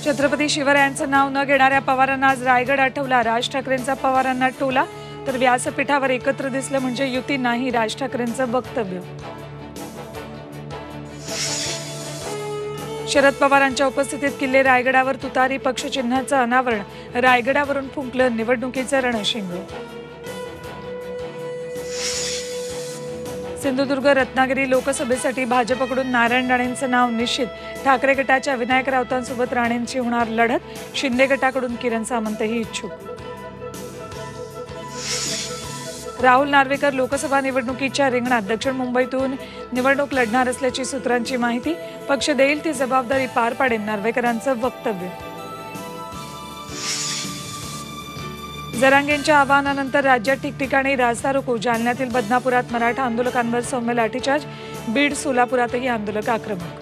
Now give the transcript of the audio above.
छत्रपती शिवरायांचं नाव न घेणाऱ्या पवारांना आज रायगड आठवला। राज ठाकरेंचा पवारांना टोला, तर व्यासपीठावर एकत्र दिसलं म्हणजे युती नाही, राज ठाकरेंचं वक्तव्य। शरद पवारांच्या उपस्थितीत किल्ले रायगडावर तुतारी पक्षचिन्हाचं अनावरण, रायगडावरून फुंकलं निवडणुकीचं रणशिंग। सिंधुदुर्ग रत्नागिरी लोकसभेसाठी भाजपकडून नारायण राणेंचं नाव निश्चित। ठाकरे गटाच्या विनायक राऊतांसोबत राणेंची होणार लढत, शिंदे गटाकडून किरण सामंतही इच्छुक। राहुल नार्वेकर लोकसभा निवडणुकीच्या रिंगणात, दक्षिण मुंबईतून निवडणूक लढणार असल्याची सूत्रांची माहिती। पक्ष देईल ती जबाबदारी पार पाडेल, नार्वेकरांचं वक्तव्य। जरांगेंच्या आवाहनानंतर राज्यात ठिकठिकाणी रास्ता रोको, जालन्यातील बदनापुरात मराठा आंदोलकांवर सौम्य लाठीचार्ज, बीड सोलापुरातही आंदोलक आक्रमक।